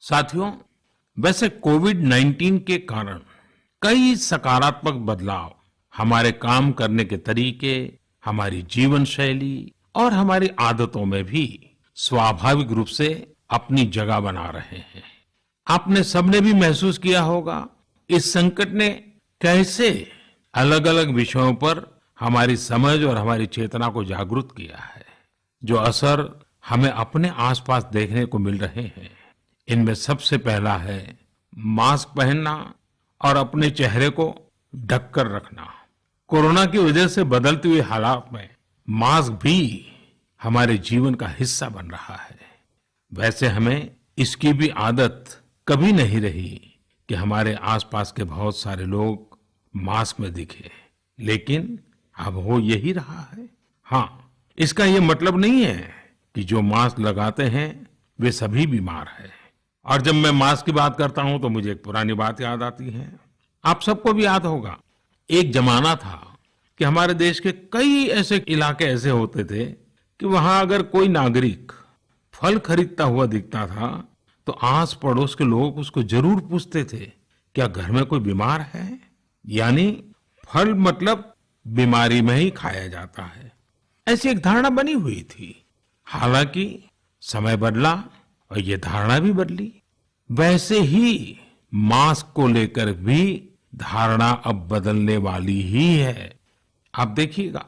साथियों, वैसे कोविड-19 के कारण कई सकारात्मक बदलाव हमारे काम करने के तरीके, हमारी जीवन शैली और हमारी आदतों में भी स्वाभाविक रूप से अपनी जगह बना रहे हैं। आपने सबने भी महसूस किया होगा, इस संकट ने कैसे अलग-अलग विषयों पर हमारी समझ और हमारी चेतना को जागरूक किया है, जो असर हमें अपने आसपास देखने को मिल रहे हैं। इनमें सबसे पहला है मास्क पहनना और अपने चेहरे को ढककर रखना। कोरोना की वजह से बदलती हुई हालात में मास्क भी हमारे जीवन का हिस्सा बन रहा है। वैसे हमें इसकी भी आदत कभी नहीं रही कि हमारे आसपास के बहुत सारे लोग मास्क में दिखे, लेकिन अब हो यही रहा है। हाँ, इसका ये मतलब नहीं है कि जो मास्क लगाते हैं वे सभी बीमार हैं। और जब मैं मास्क की बात करता हूं तो मुझे एक पुरानी बात याद आती है। आप सबको भी याद होगा, एक जमाना था कि हमारे देश के कई ऐसे इलाके ऐसे होते थे कि वहां अगर कोई नागरिक फल खरीदता हुआ दिखता था तो आस पड़ोस के लोग उसको जरूर पूछते थे, क्या घर में कोई बीमार है? यानी फल मतलब बीमारी में ही खाया जाता है, ऐसी एक धारणा बनी हुई थी। हालांकि समय बदला और ये धारणा भी बदली। वैसे ही मास्क को लेकर भी धारणा अब बदलने वाली ही है। आप देखिएगा,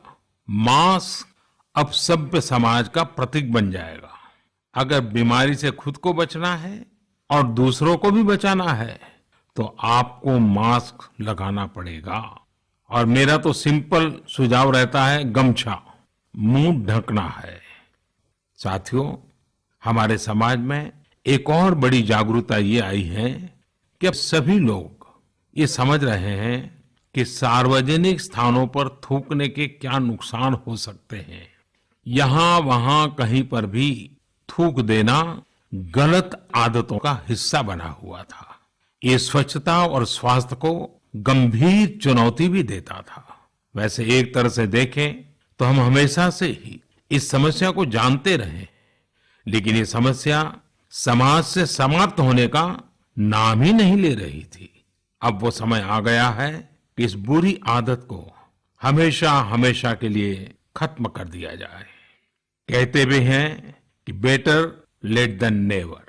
मास्क अब सभ्य समाज का प्रतीक बन जाएगा। अगर बीमारी से खुद को बचना है और दूसरों को भी बचाना है तो आपको मास्क लगाना पड़ेगा। और मेरा तो सिंपल सुझाव रहता है, गमछा मुंह ढकना है। साथियों, हमारे समाज में एक और बड़ी जागरूकता ये आई है कि अब सभी लोग ये समझ रहे हैं कि सार्वजनिक स्थानों पर थूकने के क्या नुकसान हो सकते हैं। यहाँ वहाँ कहीं पर भी थूक देना गलत आदतों का हिस्सा बना हुआ था। ये स्वच्छता और स्वास्थ्य को गंभीर चुनौती भी देता था। वैसे एक तरह से देखें तो हम हमेशा से ही इस समस्या को जानते रहे, लेकिन ये समस्या समाज से समाप्त होने का नाम ही नहीं ले रही थी। अब वो समय आ गया है कि इस बुरी आदत को हमेशा हमेशा के लिए खत्म कर दिया जाए। कहते भी हैं कि बेटर लेट देन नेवर।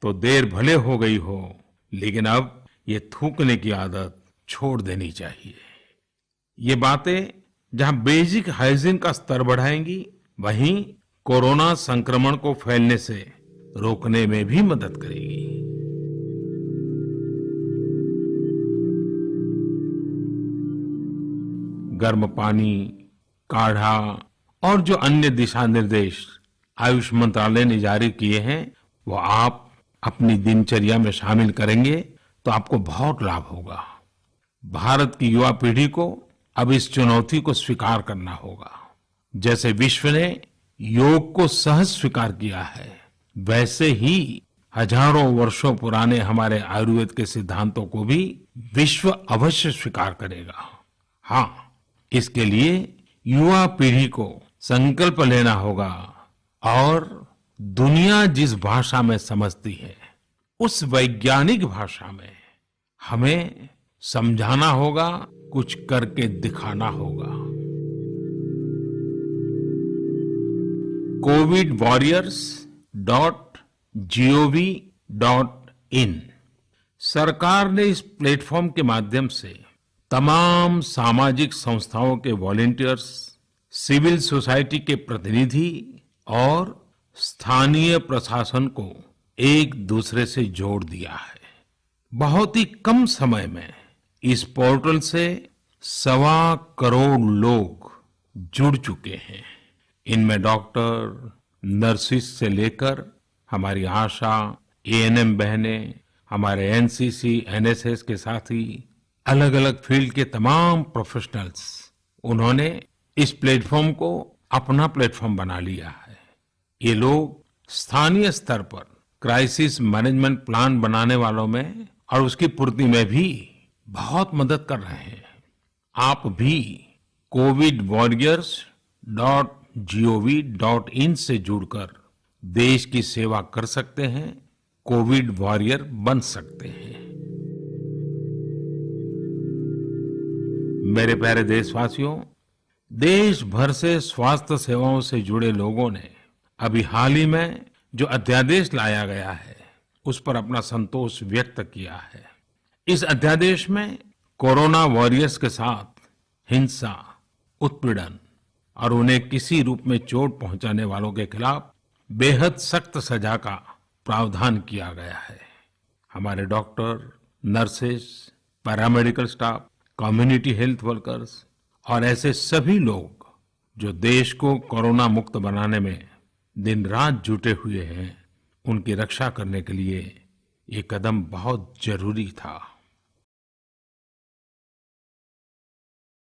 तो देर भले हो गई हो, लेकिन अब ये थूकने की आदत छोड़ देनी चाहिए। ये बातें जहां बेसिक हाइजीन का स्तर बढ़ाएंगी, वहीं कोरोना संक्रमण को फैलने से रोकने में भी मदद करेगी। गर्म पानी, काढ़ा और जो अन्य दिशा निर्देश आयुष मंत्रालय ने जारी किए हैं, वो आप अपनी दिनचर्या में शामिल करेंगे तो आपको बहुत लाभ होगा। भारत की युवा पीढ़ी को अब इस चुनौती को स्वीकार करना होगा। जैसे विश्व ने योग को सहज स्वीकार किया है, वैसे ही हजारों वर्षों पुराने हमारे आयुर्वेद के सिद्धांतों को भी विश्व अवश्य स्वीकार करेगा। हाँ, इसके लिए युवा पीढ़ी को संकल्प लेना होगा और दुनिया जिस भाषा में समझती है, उस वैज्ञानिक भाषा में हमें समझाना होगा, कुछ करके दिखाना होगा। covidwarriors.gov.in सरकार ने इस प्लेटफॉर्म के माध्यम से तमाम सामाजिक संस्थाओं के वॉलंटियर्स, सिविल सोसाइटी के प्रतिनिधि और स्थानीय प्रशासन को एक दूसरे से जोड़ दिया है। बहुत ही कम समय में इस पोर्टल से 1.25 करोड़ लोग जुड़ चुके हैं। इनमें डॉक्टर, नर्सिस से लेकर हमारी आशा, एएनएम बहनें, हमारे एनसीसी, एनएसएस के साथी, अलग अलग फील्ड के तमाम प्रोफेशनल्स, उन्होंने इस प्लेटफॉर्म को अपना प्लेटफॉर्म बना लिया है। ये लोग स्थानीय स्तर पर क्राइसिस मैनेजमेंट प्लान बनाने वालों में और उसकी पूर्ति में भी बहुत मदद कर रहे हैं। आप भी covidwarriors.gov.in से जुड़कर देश की सेवा कर सकते हैं, कोविड वॉरियर बन सकते हैं। मेरे प्यारे देशवासियों, देश भर से स्वास्थ्य सेवाओं से जुड़े लोगों ने अभी हाल ही में जो अध्यादेश लाया गया है उस पर अपना संतोष व्यक्त किया है। इस अध्यादेश में कोरोना वॉरियर्स के साथ हिंसा, उत्पीड़न और उन्हें किसी रूप में चोट पहुंचाने वालों के खिलाफ बेहद सख्त सजा का प्रावधान किया गया है। हमारे doctor, nurses, paramedical staff, community health workers और ऐसे सभी लोग जो देश को कोरोना मुक्त बनाने में दिन रात जुटे हुए हैं, उनकी रक्षा करने के लिए ये कदम बहुत जरूरी था।